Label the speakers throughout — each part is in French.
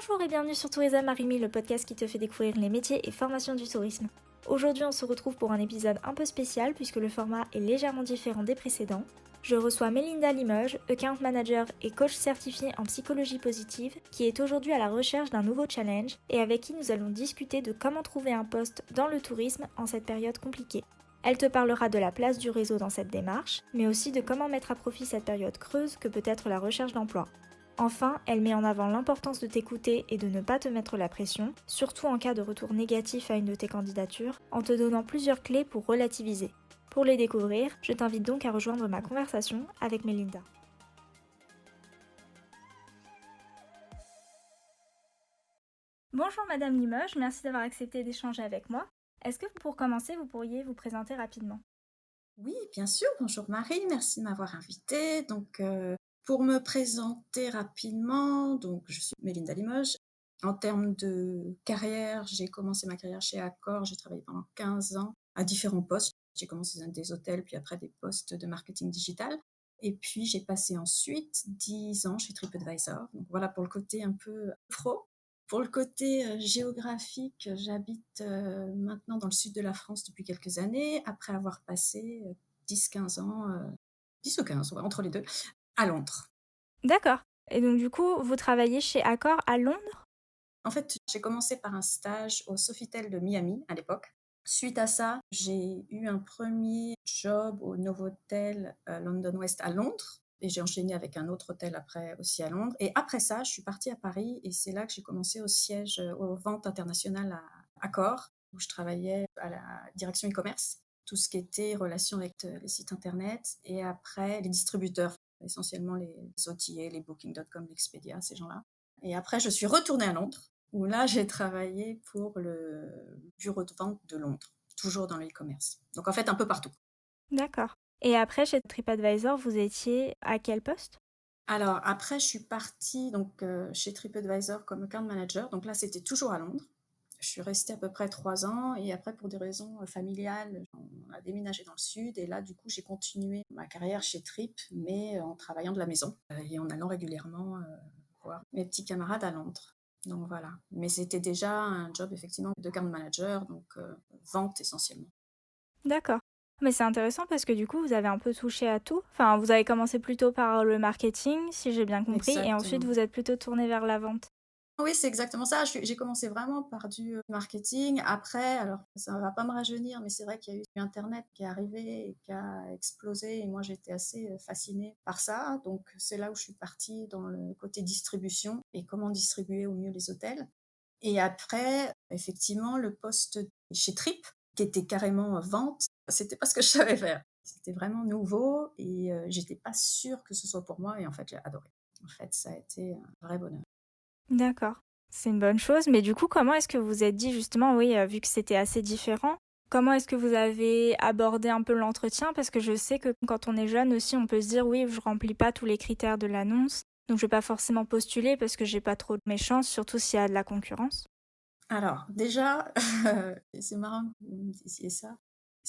Speaker 1: Bonjour et bienvenue sur Tourism Arimi, le podcast qui te fait découvrir les métiers et formations du tourisme. Aujourd'hui, on se retrouve pour un épisode un peu spécial puisque le format est légèrement différent des précédents. Je reçois Melinda Limoges, account manager et coach certifié en psychologie positive, qui est aujourd'hui à la recherche d'un nouveau challenge et avec qui nous allons discuter de comment trouver un poste dans le tourisme en cette période compliquée. Elle te parlera de la place du réseau dans cette démarche, mais aussi de comment mettre à profit cette période creuse que peut être la recherche d'emploi. Enfin, elle met en avant l'importance de t'écouter et de ne pas te mettre la pression, surtout en cas de retour négatif à une de tes candidatures, en te donnant plusieurs clés pour relativiser. Pour les découvrir, je t'invite donc à rejoindre ma conversation avec Melinda. Bonjour Madame Limoges, merci d'avoir accepté d'échanger avec moi. Est-ce que pour commencer, vous pourriez vous présenter rapidement ?
Speaker 2: Oui, bien sûr. Bonjour Marie, merci de m'avoir invitée. Pour me présenter rapidement, je suis Melinda Limoges. En termes de carrière, j'ai commencé ma carrière chez Accor. J'ai travaillé pendant 15 ans à différents postes. J'ai commencé dans des hôtels, puis après des postes de marketing digital. Et puis, j'ai passé ensuite 10 ans chez TripAdvisor. Donc voilà pour le côté un peu pro. Pour le côté géographique, j'habite maintenant dans le sud de la France depuis quelques années, après avoir passé 10-15 ans, 10 ou 15, ouais, entre les deux, à Londres.
Speaker 1: D'accord. Et donc du coup, vous travaillez chez Accor à Londres ?
Speaker 2: En fait, j'ai commencé par un stage au Sofitel de Miami à l'époque. Suite à ça, j'ai eu un premier job au Novotel London West à Londres. Et j'ai enchaîné avec un autre hôtel après aussi à Londres. Et après ça, je suis partie à Paris et c'est là que j'ai commencé au siège, aux ventes internationales à Accor, où je travaillais à la direction e-commerce, tout ce qui était relation avec les sites internet et après les distributeurs, essentiellement les OTA, les Booking.com, l'Expedia, ces gens-là. Et après, je suis retournée à Londres, où là, j'ai travaillé pour le bureau de vente de Londres, toujours dans l'e-commerce. Donc en fait, un peu partout.
Speaker 1: D'accord. Et après, chez TripAdvisor, vous étiez à quel poste ?
Speaker 2: Alors après, je suis partie chez TripAdvisor comme account manager. Donc là, c'était toujours à Londres. Je suis restée à peu près 3 ans et après, pour des raisons familiales, on a déménagé dans le sud et là, du coup, j'ai continué ma carrière chez Trip, mais en travaillant de la maison et en allant régulièrement voir mes petits camarades à Londres. Donc voilà. Mais c'était déjà un job effectivement de account manager, vente essentiellement.
Speaker 1: D'accord. Mais c'est intéressant parce que du coup, vous avez un peu touché à tout. Enfin, vous avez commencé plutôt par le marketing, si j'ai bien compris, et ensuite
Speaker 2: Exactement.
Speaker 1: vous êtes plutôt tourné vers la vente.
Speaker 2: Oui, c'est exactement ça. J'ai commencé vraiment par du marketing. Après, alors ça ne va pas me rajeunir, mais c'est vrai qu'il y a eu internet qui est arrivé et qui a explosé et moi j'étais assez fascinée par ça. Donc c'est là où je suis partie dans le côté distribution et comment distribuer au mieux les hôtels. Et après, effectivement, le poste chez Trip, qui était carrément vente, c'était pas ce que je savais faire. C'était vraiment nouveau et j'étais pas sûre que ce soit pour moi et en fait, j'ai adoré. En fait, ça a été un vrai bonheur.
Speaker 1: D'accord. C'est une bonne chose. Mais du coup, comment est-ce que vous vous êtes dit justement, oui, vu que c'était assez différent, comment est-ce que vous avez abordé un peu l'entretien ? Parce que je sais que quand on est jeune aussi, on peut se dire, oui, je remplis pas tous les critères de l'annonce, donc je vais pas forcément postuler parce que j'ai pas trop de mes chances, surtout s'il y a de la concurrence.
Speaker 2: Alors, déjà, c'est marrant que vous me disiez ça.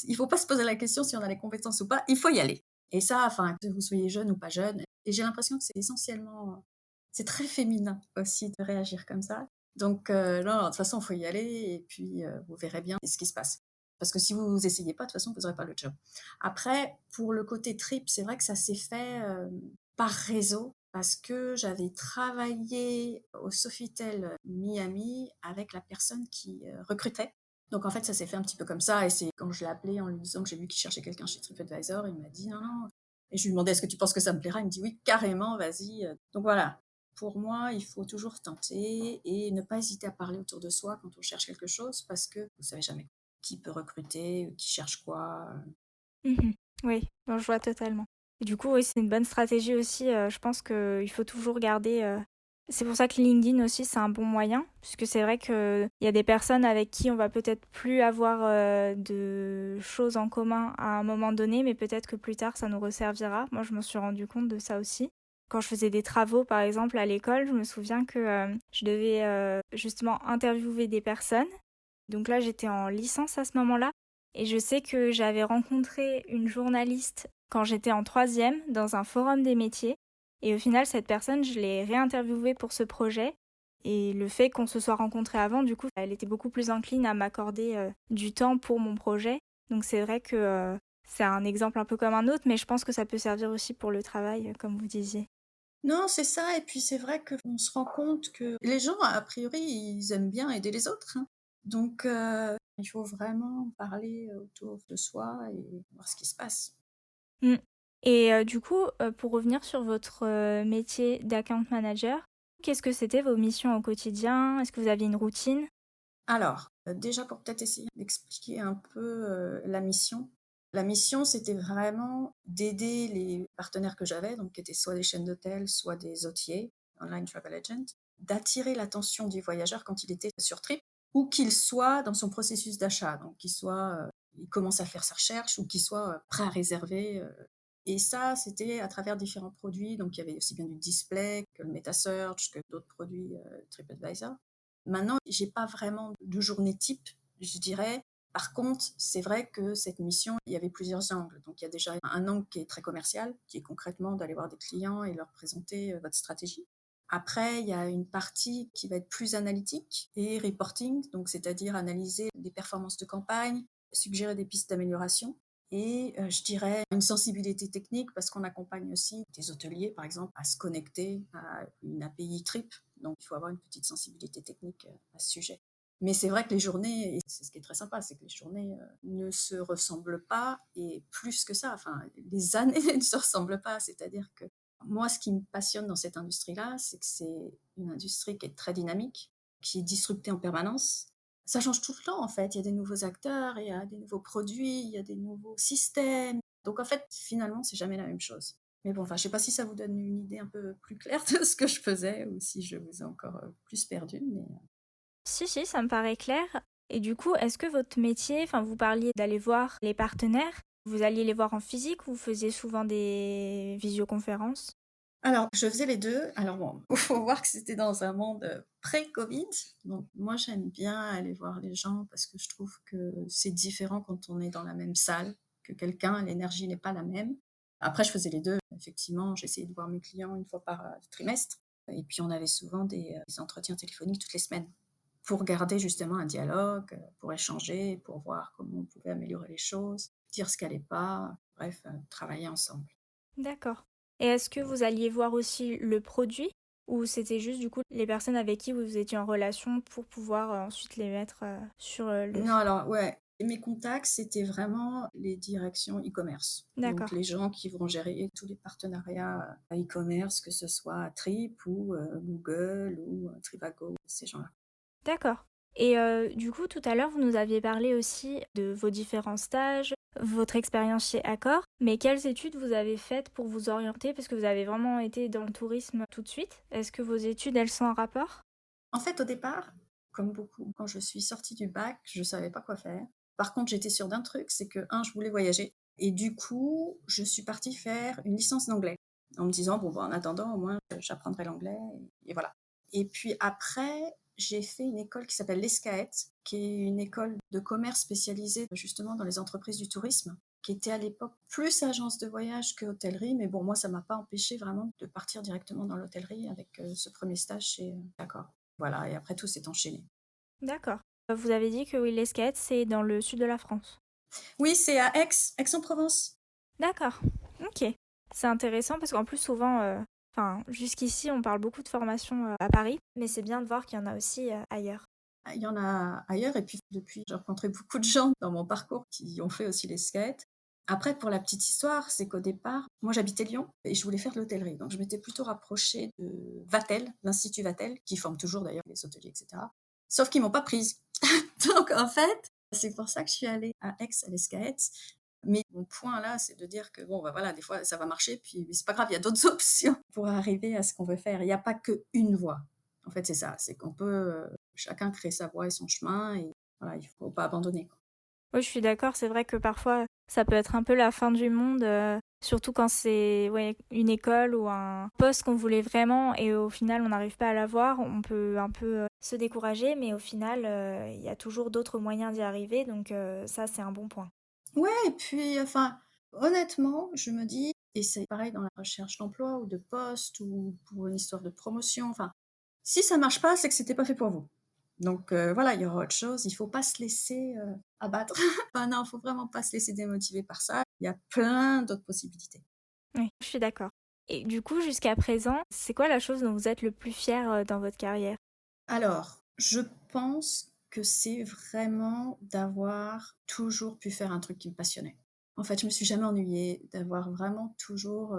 Speaker 2: Il faut pas se poser la question si on a les compétences ou pas, il faut y aller. Et ça, enfin, que vous soyez jeune ou pas jeune. Et j'ai l'impression que c'est essentiellement, c'est très féminin aussi de réagir comme ça. Non, de toute façon, il faut y aller et puis vous verrez bien ce qui se passe. Parce que si vous essayez pas, de toute façon, vous n'aurez pas le job. Après, pour le côté trip, c'est vrai que ça s'est fait par réseau parce que j'avais travaillé au Sofitel Miami avec la personne qui recrutait. Donc en fait, ça s'est fait un petit peu comme ça. Et c'est quand je l'ai appelé en lui disant que j'ai vu qu'il cherchait quelqu'un chez TripAdvisor, il m'a dit non, non. Et je lui demandais est-ce que tu penses que ça me plaira? Il me dit oui, carrément, vas-y. Donc voilà. Pour moi, il faut toujours tenter et ne pas hésiter à parler autour de soi quand on cherche quelque chose parce que vous ne savez jamais qui peut recruter, qui cherche quoi.
Speaker 1: Mhm. Oui, bon, je vois totalement. Et du coup, oui, c'est une bonne stratégie aussi. Je pense qu'il faut toujours garder. C'est pour ça que LinkedIn aussi, c'est un bon moyen, puisque c'est vrai qu'il y a des personnes avec qui on va peut-être plus avoir de choses en commun à un moment donné, mais peut-être que plus tard, ça nous resservira. Moi, je me suis rendu compte de ça aussi. Quand je faisais des travaux, par exemple, à l'école, je me souviens que je devais justement interviewer des personnes. Donc là, j'étais en licence à ce moment-là. Et je sais que j'avais rencontré une journaliste quand j'étais en troisième dans un forum des métiers. Et au final, cette personne, je l'ai réinterviewée pour ce projet. Et le fait qu'on se soit rencontrés avant, du coup, elle était beaucoup plus incline à m'accorder du temps pour mon projet. Donc c'est vrai que c'est un exemple un peu comme un autre, mais je pense que ça peut servir aussi pour le travail, comme vous disiez.
Speaker 2: Non, c'est ça et puis c'est vrai qu'on se rend compte que les gens, a priori, ils aiment bien aider les autres, hein. Donc il faut vraiment parler autour de soi et voir ce qui se passe.
Speaker 1: Mm. Et du coup, pour revenir sur votre métier d'account manager, qu'est-ce que c'était vos missions au quotidien? Est-ce que vous aviez une routine?
Speaker 2: Alors, déjà pour peut-être essayer d'expliquer un peu, la mission. La mission, c'était vraiment d'aider les partenaires que j'avais, donc qui étaient soit des chaînes d'hôtels, soit des OTA, Online Travel Agent, d'attirer l'attention du voyageur quand il était sur trip, ou qu'il soit dans son processus d'achat, donc qu'il soit, il commence à faire sa recherche ou qu'il soit, prêt à réserver, et ça, c'était à travers différents produits, donc il y avait aussi bien du display que le MetaSearch, que d'autres produits, TripAdvisor. Maintenant, j'ai pas vraiment de journée type, je dirais. Par contre, c'est vrai que cette mission, il y avait plusieurs angles. Donc, il y a déjà un angle qui est très commercial, qui est concrètement d'aller voir des clients et leur présenter votre stratégie. Après, il y a une partie qui va être plus analytique et reporting, donc c'est-à-dire analyser les performances de campagne, suggérer des pistes d'amélioration. Et je dirais une sensibilité technique parce qu'on accompagne aussi des hôteliers, par exemple, à se connecter à une API Trip. Donc, il faut avoir une petite sensibilité technique à ce sujet. Mais c'est vrai que les journées, et c'est ce qui est très sympa, c'est que les journées ne se ressemblent pas et plus que ça, enfin, les années ne se ressemblent pas. C'est-à-dire que moi, ce qui me passionne dans cette industrie-là, c'est que c'est une industrie qui est très dynamique, qui est disruptée en permanence. Ça change tout le temps, en fait. Il y a des nouveaux acteurs, il y a des nouveaux produits, il y a des nouveaux systèmes. Donc, en fait, finalement, c'est jamais la même chose. Mais bon, enfin, je sais pas si ça vous donne une idée un peu plus claire de ce que je faisais ou si je vous ai encore plus perdu, mais
Speaker 1: Si, si, ça me paraît clair. Et du coup, est-ce que votre métier, enfin, vous parliez d'aller voir les partenaires, vous alliez les voir en physique ou vous faisiez souvent des visioconférences?
Speaker 2: alors, je faisais les 2. Alors bon, il faut voir que c'était dans un monde, pré-covid, donc moi j'aime bien aller voir les gens parce que je trouve que c'est différent quand on est dans la même salle que quelqu'un, l'énergie n'est pas la même. Après je faisais les 2. Effectivement, j'essayais de voir mes clients une fois par, trimestre et puis on avait souvent des entretiens téléphoniques toutes les semaines pour garder justement un dialogue, pour échanger, pour voir comment on pouvait améliorer les choses, dire ce qui allait pas, bref, travailler ensemble.
Speaker 1: D'accord. Et est-ce que vous alliez voir aussi le produit ou c'était juste du coup les personnes avec qui vous étiez en relation pour pouvoir ensuite les mettre sur le...
Speaker 2: Non, alors ouais, mes contacts, c'était vraiment les directions e-commerce. Donc
Speaker 1: D'accord.
Speaker 2: les gens qui vont gérer tous les partenariats e-commerce, que ce soit Trip ou Google ou Trivago, ces gens-là.
Speaker 1: D'accord. Et du coup, tout à l'heure, vous nous aviez parlé aussi de vos différents stages, votre expérience chez Accor, mais quelles études vous avez faites pour vous orienter? Parce que vous avez vraiment été dans le tourisme tout de suite. Est-ce que vos études, elles sont en rapport?
Speaker 2: En fait, au départ, comme beaucoup, quand je suis sortie du bac, je savais pas quoi faire. Par contre, j'étais sûre d'un truc, c'est que, un, je voulais voyager. Et du coup, je suis partie faire une licence d'anglais en me disant, bon, bah, en attendant, au moins, j'apprendrai l'anglais. Et voilà. Et puis après, j'ai fait une école qui s'appelle l'ESCAET, qui est une école de commerce spécialisée justement dans les entreprises du tourisme, qui était à l'époque plus agence de voyage que hôtellerie. Mais bon, moi, ça m'a pas empêché vraiment de partir directement dans l'hôtellerie avec ce premier stage chez Accor. Voilà, et après tout s'est enchaîné.
Speaker 1: D'accord. Vous avez dit que oui, l'Escaët, c'est dans le sud de la France.
Speaker 2: Oui, c'est à Aix, Aix-en-Provence.
Speaker 1: D'accord. Ok. C'est intéressant parce qu'en plus, souvent, enfin, jusqu'ici, on parle beaucoup de formation à Paris, mais c'est bien de voir qu'il y en a aussi ailleurs.
Speaker 2: Ah, il y en a ailleurs, et puis depuis, j'ai rencontré beaucoup de gens dans mon parcours qui ont fait aussi les skates. Après, pour la petite histoire, c'est qu'au départ, moi j'habitais Lyon et je voulais faire de l'hôtellerie. Donc je m'étais plutôt rapprochée de Vatel, l'Institut Vatel, qui forme toujours d'ailleurs les hôteliers, etc. Sauf qu'ils m'ont pas prise. Donc en fait, c'est pour ça que je suis allée à Aix, à l'Escaët. Mais mon point là, c'est de dire que bon, bah voilà, des fois ça va marcher, puis c'est pas grave, il y a d'autres options pour arriver à ce qu'on veut faire. Il n'y a pas qu'une voie. En fait, c'est ça, c'est qu'on peut chacun créer sa voie et son chemin, et voilà, il faut pas abandonner, quoi.
Speaker 1: Oui, je suis d'accord, c'est vrai que parfois ça peut être un peu la fin du monde, surtout quand c'est ouais, une école ou un poste qu'on voulait vraiment et au final on n'arrive pas à l'avoir, on peut un peu se décourager, mais au final il y a toujours d'autres moyens d'y arriver, donc ça c'est un bon point.
Speaker 2: Ouais, et puis, enfin, honnêtement, je me dis, et c'est pareil dans la recherche d'emploi ou de poste ou pour une histoire de promotion, enfin, Si ça marche pas, c'est que c'était pas fait pour vous. Donc voilà, il y aura autre chose. Il faut pas se laisser, abattre. Enfin non, faut vraiment pas se laisser démotiver par ça. Il y a plein d'autres possibilités.
Speaker 1: Oui, je suis d'accord. Et du coup, jusqu'à présent, c'est quoi la chose dont vous êtes le plus fier, dans votre carrière?
Speaker 2: Alors, je pense que c'est vraiment d'avoir toujours pu faire un truc qui me passionnait. En fait, je me suis jamais ennuyée, d'avoir vraiment toujours,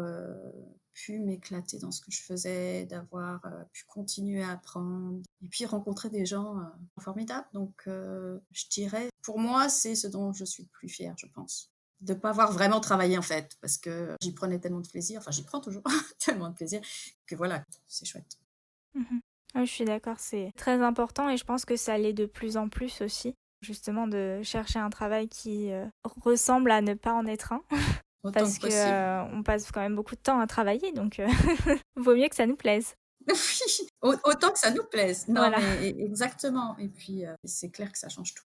Speaker 2: pu m'éclater dans ce que je faisais, d'avoir, pu continuer à apprendre et puis rencontrer des gens, formidables. Donc, je dirais, pour moi, c'est ce dont je suis le plus fière, je pense. De pas avoir vraiment travaillé, en fait, parce que j'y prenais tellement de plaisir, enfin, j'y prends toujours tellement de plaisir que voilà, c'est chouette.
Speaker 1: Mmh. Ouais, je suis d'accord, c'est très important et je pense que ça l'est de plus en plus aussi, justement de chercher un travail qui, ressemble à ne pas en être un.
Speaker 2: Autant
Speaker 1: Parce
Speaker 2: que
Speaker 1: que,
Speaker 2: possible.
Speaker 1: on passe quand même beaucoup de temps à travailler donc vaut mieux que ça nous plaise.
Speaker 2: Oui, autant que ça nous plaise. Non,
Speaker 1: Voilà.
Speaker 2: mais exactement et puis, c'est clair que ça change tout.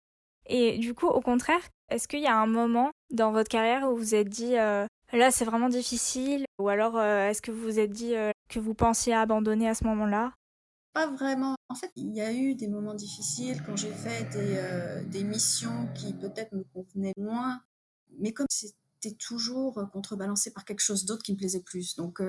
Speaker 1: Et du coup, au contraire, est-ce qu'il y a un moment dans votre carrière où vous vous êtes dit, «Là, c'est vraiment difficile» ou alors, est-ce que vous vous êtes dit, que vous pensiez abandonner à ce moment-là?
Speaker 2: Pas vraiment. En fait, il y a eu des moments difficiles quand j'ai fait des missions qui peut-être me convenaient moins, mais comme c'était toujours, contrebalancé par quelque chose d'autre qui me plaisait plus, donc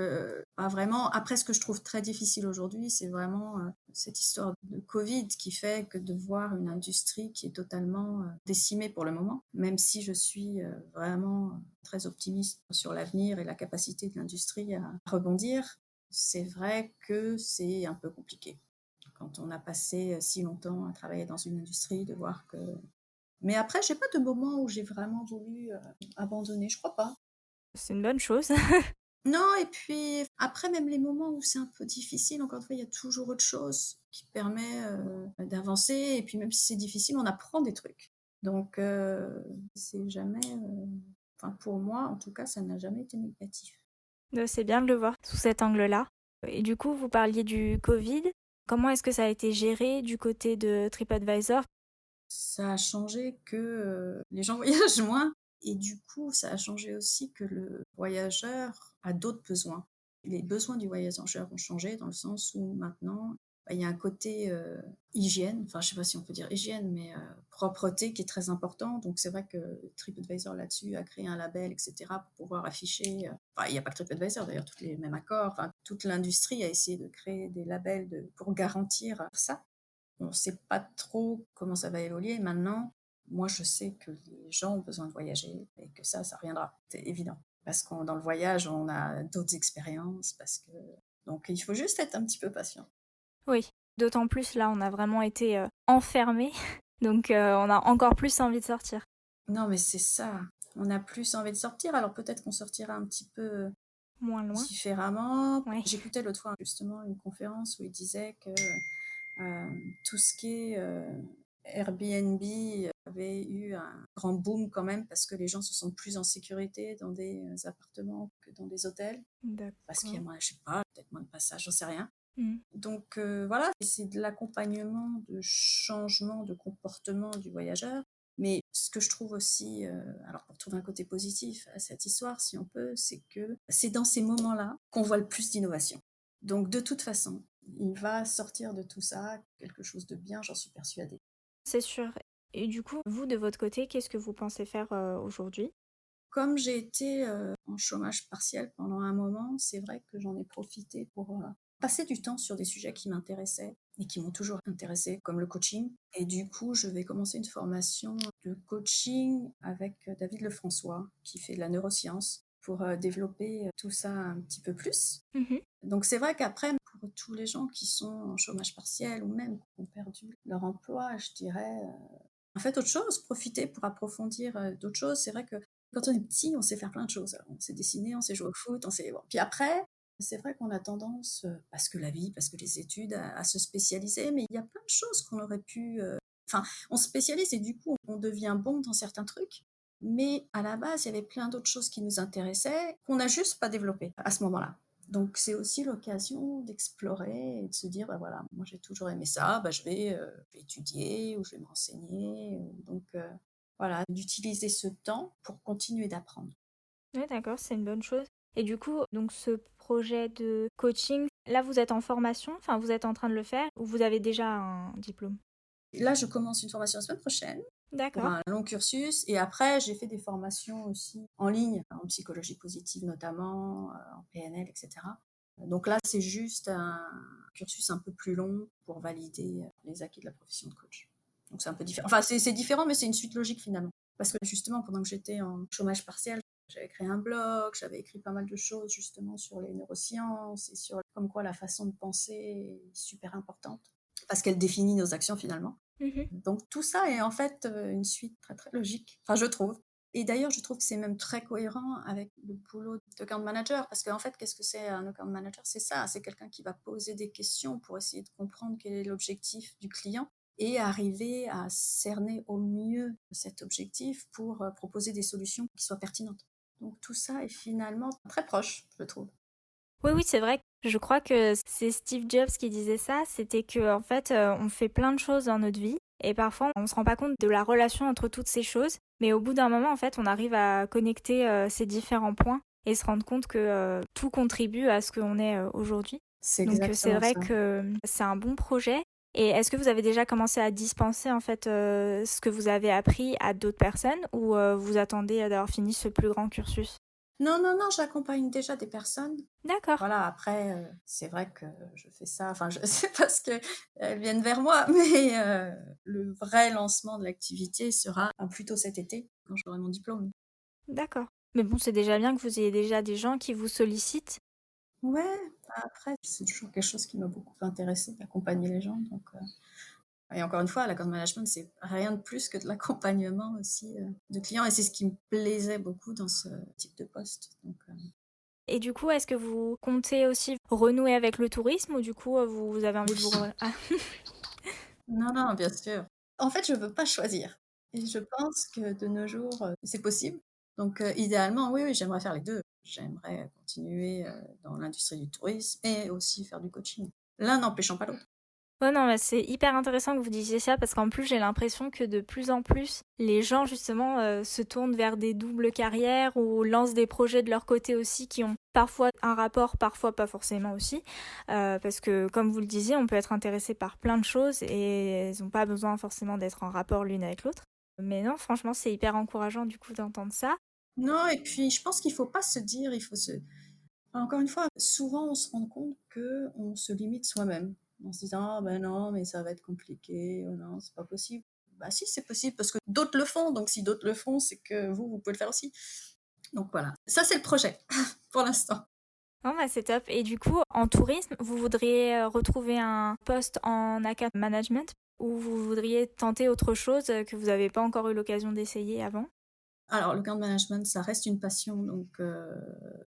Speaker 2: pas vraiment. Après ce que je trouve très difficile aujourd'hui, c'est vraiment, cette histoire de covid qui fait que de voir une industrie qui est totalement, décimée pour le moment, même si je suis, vraiment, très optimiste sur l'avenir et la capacité de l'industrie à rebondir. C'est vrai que c'est un peu compliqué. Quand on a passé, si longtemps à travailler dans une industrie, de voir que mais après, j'ai pas de moment où j'ai vraiment voulu, abandonner, je crois pas.
Speaker 1: C'est une bonne chose.
Speaker 2: Non et puis après même les moments où c'est un peu difficile, encore une fois, il y a toujours autre chose qui permet, d'avancer et puis même si c'est difficile, on apprend des trucs. Donc c'est jamais, enfin pour moi en tout cas, ça n'a jamais été négatif.
Speaker 1: C'est bien de le voir sous cet angle-là. Et du coup, vous parliez du Covid. Comment est-ce que ça a été géré du côté de TripAdvisor?
Speaker 2: Ça a changé que, les gens voyagent moins et du coup, ça a changé aussi que le voyageur a d'autres besoins. Les besoins du voyageur ont changé dans le sens où maintenant, bah, il y a un côté, hygiène, enfin, je sais pas si on peut dire hygiène, mais, propreté qui est très important. Donc c'est vrai que TripAdvisor là-dessus a créé un label et cetera pour pouvoir afficher, enfin, il y a pas que TripAdvisor d'ailleurs, tous les mêmes accords, enfin, toute l'industrie a essayé de créer des labels pour garantir ça. On ne sait pas trop comment ça va évoluer. Maintenant, moi, je sais que les gens ont besoin de voyager et que ça reviendra, c'est évident. Parce qu'on dans le voyage, on a d'autres expériences, parce que donc il faut juste être un petit peu patient.
Speaker 1: Oui, d'autant plus là, on a vraiment été, enfermés, donc on a encore plus envie de sortir.
Speaker 2: Non, mais c'est ça, on a plus envie de sortir, alors peut-être qu'on sortira un petit peu
Speaker 1: Moins loin.
Speaker 2: différemment.
Speaker 1: Ouais.
Speaker 2: J'écoutais l'autre fois justement une conférence où il disait que tout ce qui est Airbnb avait eu un grand boom quand même parce que les gens se sentent plus en sécurité dans des appartements que dans des hôtels. Parce qu'il y a
Speaker 1: D'accord.
Speaker 2: moins, je sais pas, peut-être moins de passages, j'en sais rien.
Speaker 1: Mmh.
Speaker 2: Donc voilà, c'est de l'accompagnement, de changement de comportement du voyageur. Mais ce que je trouve aussi, alors pour trouver un côté positif à cette histoire, si on peut, c'est que c'est dans ces moments-là qu'on voit le plus d'innovation. Donc de toute façon, il va sortir de tout ça quelque chose de bien, j'en suis persuadée.
Speaker 1: C'est sûr. Et du coup, vous, de votre côté, qu'est-ce que vous pensez faire, aujourd'hui?
Speaker 2: Comme j'ai été, en chômage partiel pendant un moment, c'est vrai que j'en ai profité pour, passer du temps sur des sujets qui m'intéressaient et qui m'ont toujours intéressée, comme le coaching et du coup, je vais commencer une formation de coaching avec, David Lefrançois, qui fait de la neuroscience, pour, développer, tout ça un petit peu plus.
Speaker 1: Mmh.
Speaker 2: Donc c'est vrai qu'après, pour tous les gens qui sont en chômage partiel ou même qui ont perdu leur emploi, je dirais, en fait, autre chose, profiter pour approfondir, d'autres choses. C'est vrai que quand on est petit, on sait faire plein de choses. On sait dessiner, on sait jouer au foot, on sait bon. Puis après, c'est vrai qu'on a tendance, parce que la vie, parce que les études, à se spécialiser, mais il y a plein de choses qu'on aurait pu, enfin, on se spécialise et du coup, on devient bon dans certains trucs, mais à la base, il y avait plein d'autres choses qui nous intéressaient, qu'on n'a juste pas développées à ce moment-là. Donc c'est aussi l'occasion d'explorer et de se dire: «Bah, voilà, moi j'ai toujours aimé ça, bah, je vais étudier ou je vais me renseigner», donc voilà, d'utiliser ce temps pour continuer d'apprendre.
Speaker 1: Ouais, d'accord, c'est une bonne chose. Et du coup, donc ce projet de coaching. Là, vous êtes en formation, enfin, vous êtes en train de le faire ou vous avez déjà un diplôme?
Speaker 2: Là, je commence une formation la semaine prochaine pour
Speaker 1: D'accord.
Speaker 2: un long cursus et après, j'ai fait des formations aussi en ligne, en psychologie positive notamment, en PNL, etc. Donc là, c'est juste un cursus un peu plus long pour valider les acquis de la profession de coach. Donc c'est un peu différent. Enfin, c'est différent, mais c'est une suite logique finalement. Parce que justement, pendant que j'étais en chômage partiel, j'avais créé un blog, j'avais écrit pas mal de choses justement sur les neurosciences et sur comme quoi la façon de penser est super importante parce qu'elle définit nos actions finalement.
Speaker 1: Mhm.
Speaker 2: Donc tout ça est en fait une suite très très logique, enfin je trouve. Et d'ailleurs, je trouve que c'est même très cohérent avec le boulot d'account manager, parce qu'en fait, qu'est-ce que c'est un account manager? C'est ça, c'est quelqu'un qui va poser des questions pour essayer de comprendre quel est l'objectif du client et arriver à cerner au mieux cet objectif pour proposer des solutions qui soient pertinentes. Donc tout ça est finalement très proche, je trouve.
Speaker 1: Oui, oui, c'est vrai. Je crois que c'est Steve Jobs qui disait ça. C'était que, en fait, on fait plein de choses dans notre vie et parfois on se rend pas compte de la relation entre toutes ces choses. Mais au bout d'un moment, en fait, on arrive à connecter ces différents points et se rendre compte que tout contribue à ce qu'on est aujourd'hui.
Speaker 2: C'est
Speaker 1: Donc, c'est
Speaker 2: exactement
Speaker 1: vrai
Speaker 2: ça.
Speaker 1: que c'est un bon projet. Et est-ce que vous avez déjà commencé à dispenser en fait ce que vous avez appris à d'autres personnes ou vous attendez d'avoir fini ce plus grand cursus?
Speaker 2: Non, non, non, j'accompagne déjà des personnes.
Speaker 1: D'accord.
Speaker 2: Voilà, après, c'est vrai que je fais ça, enfin, je c'est parce qu'elles viennent vers moi, mais le vrai lancement de l'activité sera plutôt cet été, quand j'aurai mon diplôme.
Speaker 1: D'accord. Mais bon, c'est déjà bien que vous ayez déjà des gens qui vous sollicitent.
Speaker 2: Ouais, après, c'est toujours quelque chose qui m'a beaucoup intéressée, d'accompagner les gens. Donc, et encore une fois, l'account management, c'est rien de plus que de l'accompagnement aussi de clients, et c'est ce qui me plaisait beaucoup dans ce type de poste. Donc,
Speaker 1: Et du coup, est-ce que vous comptez aussi renouer avec le tourisme ou du coup, vous avez envie de vous... Ah,
Speaker 2: non, non, bien sûr. En fait, je veux pas choisir et je pense que de nos jours, c'est possible. Donc idéalement, oui, oui, j'aimerais faire les 2. J'aimerais continuer, dans l'industrie du tourisme et aussi faire du coaching. L'un n'empêchant pas l'autre.
Speaker 1: ouais, non, mais c'est hyper intéressant que vous disiez ça parce qu'en plus, j'ai l'impression que de plus en plus, les gens justement se tournent vers des doubles carrières ou lancent des projets de leur côté aussi qui ont parfois un rapport, parfois pas forcément aussi. Parce que, comme vous le disiez, on peut être intéressé par plein de choses et elles n'ont pas besoin forcément d'être en rapport l'une avec l'autre. Mais non, franchement, c'est hyper encourageant du coup d'entendre ça.
Speaker 2: Non, et puis je pense qu'il faut pas se dire, enfin, encore une fois, souvent on se rend compte qu'on se limite soi-même en se disant: «Ah ben non, mais ça va être compliqué, oh non, c'est pas possible». Bah si, c'est possible parce que d'autres le font, donc si d'autres le font, c'est que vous pouvez le faire aussi. Donc voilà, ça c'est le projet pour l'instant.
Speaker 1: Non, bah, c'est top. Et du coup, en tourisme, vous voudriez retrouver un poste en account management ou vous voudriez tenter autre chose que vous n'avez pas encore eu l'occasion d'essayer avant?
Speaker 2: Alors le camp management, ça reste une passion, donc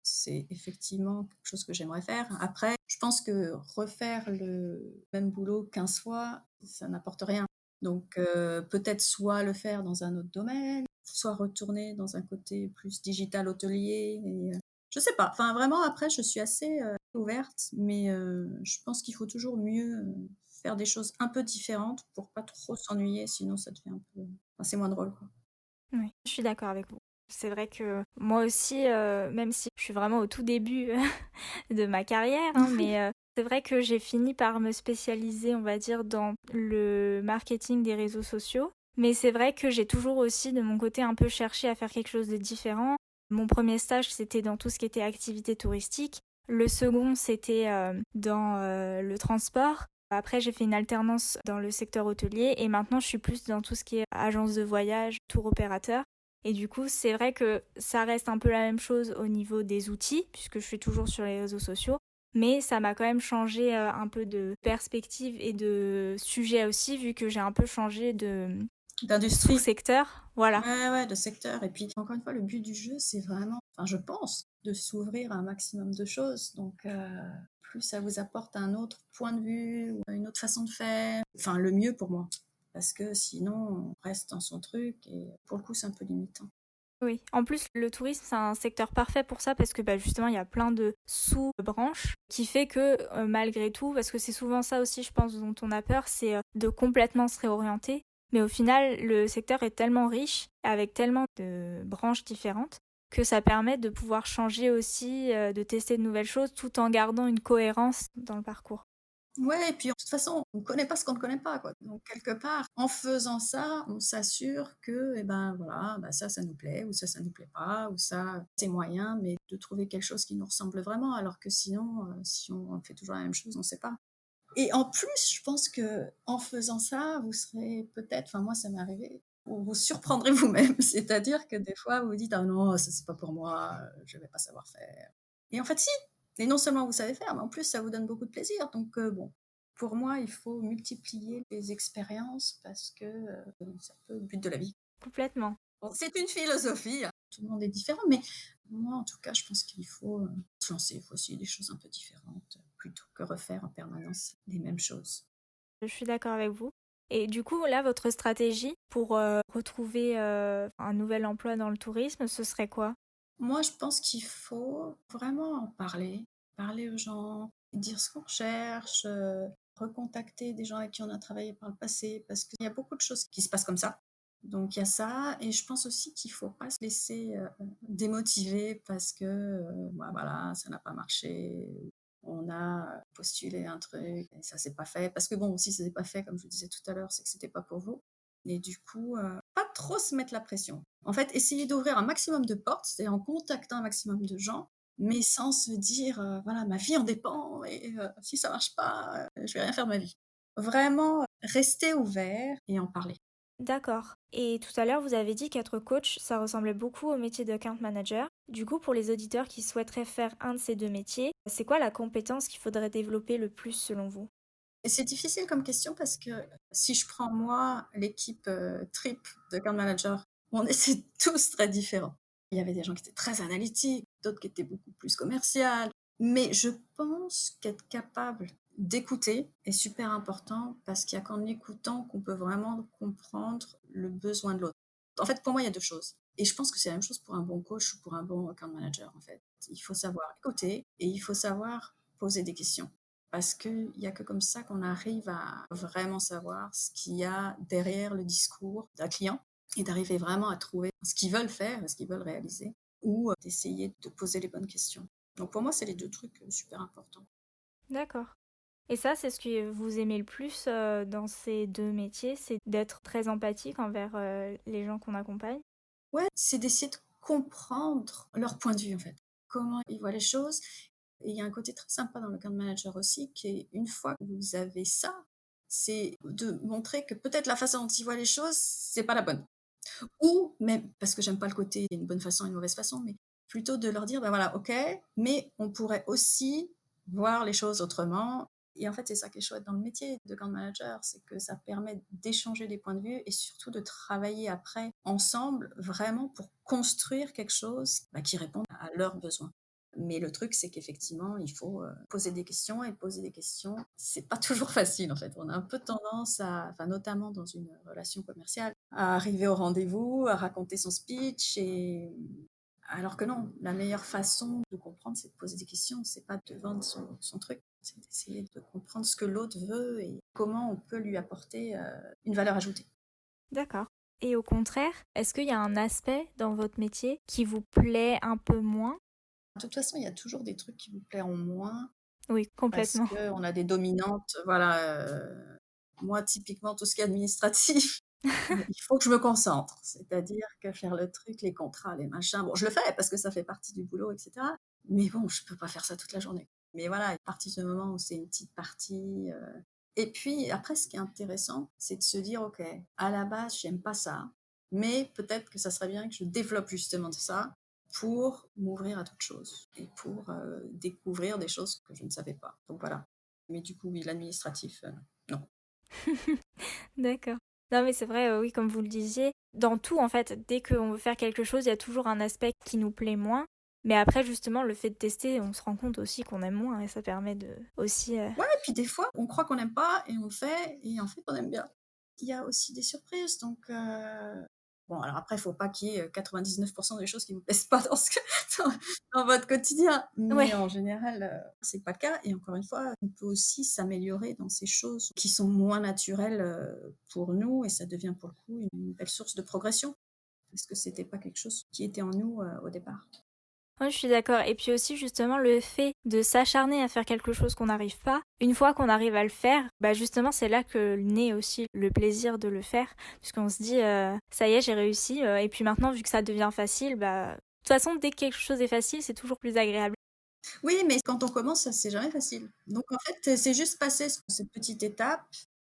Speaker 2: c'est effectivement quelque chose que j'aimerais faire. Après, je pense que refaire le même boulot 15 fois, ça n'apporte rien. Donc peut-être soit le faire dans un autre domaine, soit retourner dans un côté plus digital hôtelier et je sais pas. Enfin vraiment après je suis assez, ouverte, mais je pense qu'il faut toujours mieux, faire des choses un peu différentes pour pas trop s'ennuyer, sinon ça devient un peu enfin c'est moins drôle, quoi.
Speaker 1: Oui, je suis d'accord avec vous. C'est vrai que moi aussi, même si je suis vraiment au tout début de ma carrière, hein, mais c'est vrai que j'ai fini par me spécialiser, on va dire, dans le marketing des réseaux sociaux. Mais c'est vrai que j'ai toujours aussi, de mon côté, un peu cherché à faire quelque chose de différent. Mon premier stage, c'était dans tout ce qui était activité touristique. Le second, c'était dans le transport. Après, j'ai fait une alternance dans le secteur hôtelier et maintenant, je suis plus dans tout ce qui est agence de voyage, tour opérateur. Et du coup, c'est vrai que ça reste un peu la même chose au niveau des outils, puisque je suis toujours sur les réseaux sociaux. Mais ça m'a quand même changé un peu de perspective et de sujet aussi, vu que j'ai un peu changé de
Speaker 2: D'industrie.
Speaker 1: sous-secteur. Voilà.
Speaker 2: Ouais, ouais, de secteur. Et puis, encore une fois, le but du jeu, c'est vraiment, enfin, je pense, de s'ouvrir à un maximum de choses. Donc, plus ça vous apporte un autre point de vue ou une autre façon de faire, enfin, le mieux pour moi. Parce que sinon, on reste dans son truc et pour le coup, c'est un peu limitant.
Speaker 1: Oui. En plus, le tourisme, c'est un secteur parfait pour ça parce que bah, justement, il y a plein de sous-branches qui fait que malgré tout, parce que c'est souvent ça aussi, je pense, dont on a peur, c'est de complètement se réorienter. Mais au final, le secteur est tellement riche, avec tellement de branches différentes, que ça permet de pouvoir changer aussi, de tester de nouvelles choses tout en gardant une cohérence dans le parcours.
Speaker 2: Ouais, et puis de toute façon, on ne connaît pas ce qu'on ne connaît pas, quoi. Donc quelque part, en faisant ça, on s'assure que, eh ben voilà, bah ça nous plaît, ou ça nous plaît pas, ou ça, c'est moyen, mais de trouver quelque chose qui nous ressemble vraiment, alors que sinon, si on fait toujours la même chose, on ne sait pas. Et en plus, je pense que en faisant ça, vous serez peut-être, enfin moi ça m'est arrivé, vous vous surprendrez vous-même. C'est-à-dire que des fois, vous vous dites: «Ah non, ça c'est pas pour moi, je vais pas savoir faire». Et en fait si! Et non seulement vous savez faire, mais en plus ça vous donne beaucoup de plaisir. Donc bon, pour moi, il faut multiplier les expériences parce que, c'est un peu le but de la vie.
Speaker 1: Complètement.
Speaker 2: Bon, c'est une philosophie, hein, tout le monde est différent, mais moi en tout cas, je pense qu'il faut, se lancer. Il faut essayer des choses un peu différentes, plutôt que refaire en permanence les mêmes choses.
Speaker 1: Je suis d'accord avec vous. Et du coup, là, votre stratégie pour, retrouver, un nouvel emploi dans le tourisme, ce serait quoi?
Speaker 2: Moi, je pense qu'il faut vraiment en parler, parler aux gens, dire ce qu'on cherche, recontacter des gens avec qui on a travaillé par le passé, parce qu'il y a beaucoup de choses qui se passent comme ça. Donc il y a ça, et je pense aussi qu'il faut pas se laisser démotiver parce que bah, voilà, ça n'a pas marché. On a postulé un truc et ça s'est pas fait. Parce que bon, si ça s'est pas fait, comme je vous disais tout à l'heure, c'est que c'était pas pour vous. Et du coup, pas trop se mettre la pression. En fait, essayer d'ouvrir un maximum de portes, c'est-à-dire en contactant un maximum de gens, mais sans se dire, voilà, ma vie en dépend et si ça marche pas, je vais rien faire de ma vie. Vraiment, rester ouvert et en parler.
Speaker 1: D'accord. Et tout à l'heure, vous avez dit qu'être coach, ça ressemblait beaucoup au métier d'account manager. Du coup, pour les auditeurs qui souhaiteraient faire un de ces deux métiers, c'est quoi la compétence qu'il faudrait développer le plus selon vous?
Speaker 2: Et c'est difficile comme question parce que si je prends moi, l'équipe, trip de account manager, on était tous très différents. Il y avait des gens qui étaient très analytiques, d'autres qui étaient beaucoup plus commerciales. Mais je pense qu'être capable d'écouter est super important parce qu'il y a qu'en écoutant qu'on peut vraiment comprendre le besoin de l'autre. En fait, pour moi, il y a 2 choses, et je pense que c'est la même chose pour un bon coach ou pour un bon account manager, en fait. Il faut savoir écouter et il faut savoir poser des questions. Parce qu'il y a que comme ça qu'on arrive à vraiment savoir ce qu'il y a derrière le discours d'un client et d'arriver vraiment à trouver ce qu'ils veulent faire, ce qu'ils veulent réaliser, ou d'essayer de poser les bonnes questions. Donc pour moi, c'est les 2 trucs, super importants.
Speaker 1: D'accord. Et ça, c'est ce que vous aimez le plus dans ces deux métiers, c'est d'être très empathique envers les gens qu'on accompagne?
Speaker 2: Ouais, c'est d'essayer de comprendre leur point de vue, en fait. Comment ils voient les choses. Et il y a un côté très sympa dans le account manager aussi, qui est une fois que vous avez ça, c'est de montrer que peut-être la façon dont ils voient les choses, c'est pas la bonne. Ou même, parce que j'aime pas le côté il y a une bonne façon et une mauvaise façon, mais plutôt de leur dire: «Ben voilà, OK, mais on pourrait aussi voir les choses autrement». Et en fait, c'est ça qui est chouette dans le métier de camp manager, c'est que ça permet d'échanger des points de vue et surtout de travailler après ensemble, vraiment pour construire quelque chose, bah, qui réponde à leurs besoins. Mais le truc, c'est qu'effectivement, il faut, poser des questions, et poser des questions, c'est pas toujours facile, en fait. On a un peu tendance à, enfin, notamment dans une relation commerciale, à arriver au rendez-vous, à raconter son speech, et alors que non, la meilleure façon de comprendre, c'est de poser des questions, c'est pas de vendre son truc, c'est d'essayer de comprendre ce que l'autre veut et comment on peut lui apporter, une valeur ajoutée.
Speaker 1: D'accord. Et au contraire, est-ce qu'il y a un aspect dans votre métier qui vous plaît un peu moins?
Speaker 2: De toute façon, il y a toujours des trucs qui vous plairont moins
Speaker 1: Oui,
Speaker 2: parce
Speaker 1: complètement.
Speaker 2: qu'on a des dominantes, voilà, moi typiquement tout ce qui est administratif, il faut que je me concentre. C'est-à-dire que faire le truc, les contrats, les machins, bon je le fais parce que ça fait partie du boulot et cetera, mais bon, je peux pas faire ça toute la journée. Mais voilà, à partir du moment où c'est une petite partie, et puis après ce qui est intéressant, c'est de se dire: «OK, à la base, j'aime pas ça, mais peut-être que ça serait bien que je développe justement de ça pour m'ouvrir à d'autres choses et pour, découvrir des choses que je ne savais pas». Donc voilà. Mais du coup, oui, l'administratif, non.
Speaker 1: D'accord. Non, mais c'est vrai, oui, comme vous le disiez, dans tout, en fait, dès qu'on veut faire quelque chose, il y a toujours un aspect qui nous plaît moins. Mais après, justement, le fait de tester, on se rend compte aussi qu'on aime moins et ça permet de aussi.
Speaker 2: Ouais, et puis des fois, on croit qu'on n'aime pas et on le fait et en fait, on aime bien. Il y a aussi des surprises, donc bon, alors après, il faut pas qu'il y ait 99 des choses qui vous plaisent pas dans ce que dans dans votre quotidien, mais
Speaker 1: Ouais,
Speaker 2: en général, c'est pas le cas, et encore une fois, on peut aussi s'améliorer dans ces choses qui sont moins naturelles, pour nous, et ça devient pour le coup une belle source de progression. parce que c'était pas quelque chose qui était en nous au départ.
Speaker 1: Ouais, je suis d'accord. Et puis aussi, justement, le fait de s'acharner à faire quelque chose qu'on n'arrive pas, une fois qu'on arrive à le faire, bah justement, c'est là que naît aussi le plaisir de le faire, puisqu'on se dit, ça y est, j'ai réussi, et puis maintenant, vu que ça devient facile, bah, de toute façon, dès que quelque chose est facile, c'est toujours plus agréable.
Speaker 2: Oui, mais quand on commence, c'est jamais facile. Donc en fait, c'est juste passer cette petite étape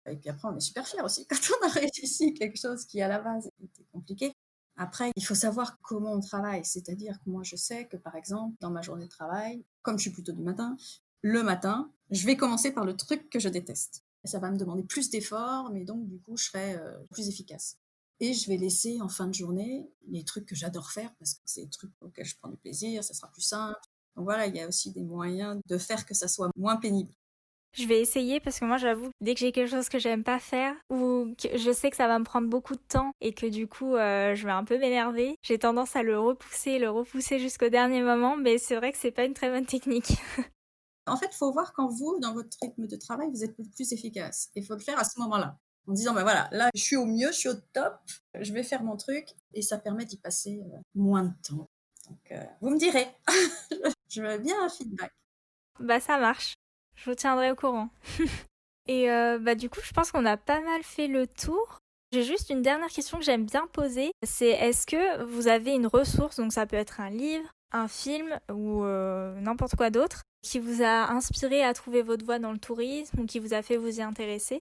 Speaker 2: et puis après on est super fiers aussi quand on a réussi quelque chose qui à la base était compliqué. Après, il faut savoir comment on travaille. C'est-à-dire que moi, je sais que par exemple, dans ma journée de travail, comme je suis plutôt du matin, le matin, je vais commencer par le truc que je déteste. Et ça va me demander plus d'efforts, mais donc du coup, je serai plus efficace. Et je vais laisser en fin de journée les trucs que j'adore faire parce que c'est des trucs auxquels je prends du plaisir, ça sera plus simple. Donc voilà, il y a aussi des moyens de faire que ça soit moins pénible.
Speaker 1: Je vais essayer parce que moi, j'avoue, dès que j'ai quelque chose que j'aime pas faire ou que je sais que ça va me prendre beaucoup de temps et que du coup, je vais un peu m'énerver, j'ai tendance à le repousser jusqu'au dernier moment, mais c'est vrai que c'est pas une très bonne technique.
Speaker 2: En fait, il faut voir quand vous, dans votre rythme de travail, vous êtes le plus efficace. Il faut le faire à ce moment-là. En disant, ben voilà, là, je suis au mieux, je suis au top, je vais faire mon truc et ça permet d'y passer moins de temps. Donc, vous me direz, je veux bien un feedback.
Speaker 1: Bah ça marche. Je vous tiendrai au courant. Et bah du coup, je pense qu'on a pas mal fait le tour. J'ai juste une dernière question que j'aime bien poser. C'est est-ce que vous avez une ressource, donc ça peut être un livre, un film ou n'importe quoi d'autre, qui vous a inspiré à trouver votre voie dans le tourisme ou qui vous a fait vous y intéresser?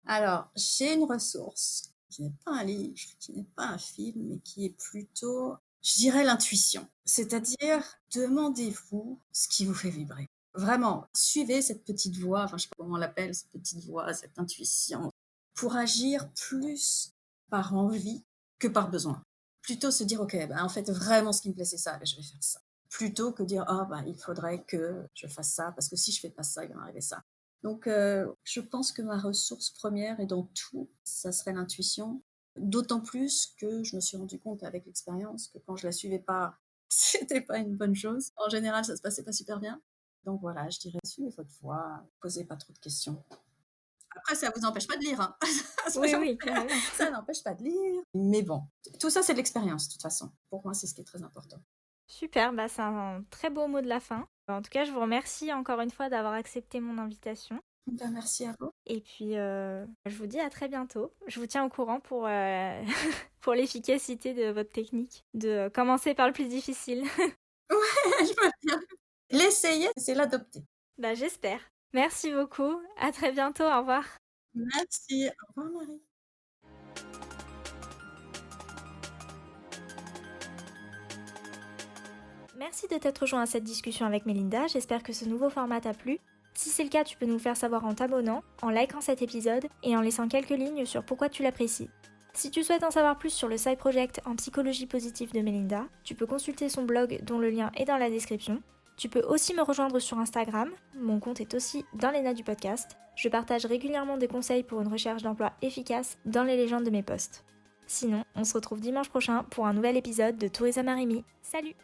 Speaker 2: Alors, j'ai une ressource qui n'est pas un livre, qui n'est pas un film, mais qui est plutôt, je dirais, l'intuition. C'est-à-dire, demandez-vous ce qui vous fait vibrer. Vraiment, suivez cette petite voix, enfin, je sais pas comment on l'appelle, cette petite voix, cette intuition, pour agir plus par envie que par besoin. Plutôt se dire, ok, ben, en fait, vraiment, ce qui me plaît, c'est ça, ben, je vais faire ça. Plutôt que dire, ah, ben, il faudrait que je fasse ça, parce que si je fais pas ça, il va m'arriver ça. Donc, je pense que ma ressource première est dans tout, ça serait l'intuition. D'autant plus que je me suis rendu compte avec l'expérience que quand je la suivais pas, c'était pas une bonne chose. En général, ça se passait pas super bien. Donc voilà, je dirais suivez votre voix, posez pas trop de questions. Après, ça vous empêche pas de lire, hein.
Speaker 1: Oui,
Speaker 2: Soyons
Speaker 1: oui,
Speaker 2: clairs,
Speaker 1: carrément.
Speaker 2: ça n'empêche pas de lire. Mais bon, tout ça, c'est de l'expérience, de toute façon. Pour moi, c'est ce qui est très important.
Speaker 1: Super, bah c'est un très beau mot de la fin. En tout cas, je vous remercie encore une fois d'avoir accepté mon invitation.
Speaker 2: Ben, merci à vous.
Speaker 1: Et puis, je vous dis à très bientôt. Je vous tiens au courant pour, pour l'efficacité de votre technique, de commencer par le plus difficile.
Speaker 2: Je veux bien. L'essayer, c'est l'adopter.
Speaker 1: Bah, j'espère. Merci beaucoup. À très bientôt. Au revoir.
Speaker 2: Merci. Au revoir, Marie.
Speaker 1: Merci de t'être rejoint à cette discussion avec Mélinda. J'espère que ce nouveau format t'a plu. Si c'est le cas, tu peux nous le faire savoir en t'abonnant, en likant cet épisode et en laissant quelques lignes sur pourquoi tu l'apprécies. Si tu souhaites en savoir plus sur le side project en psychologie positive de Mélinda, tu peux consulter son blog dont le lien est dans la description. Tu peux aussi me rejoindre sur Instagram, mon compte est aussi dans les notes du podcast. Je partage régulièrement des conseils pour une recherche d'emploi efficace dans les légendes de mes posts. Sinon, on se retrouve dimanche prochain pour un nouvel épisode de Tourisme à Marimi. Salut!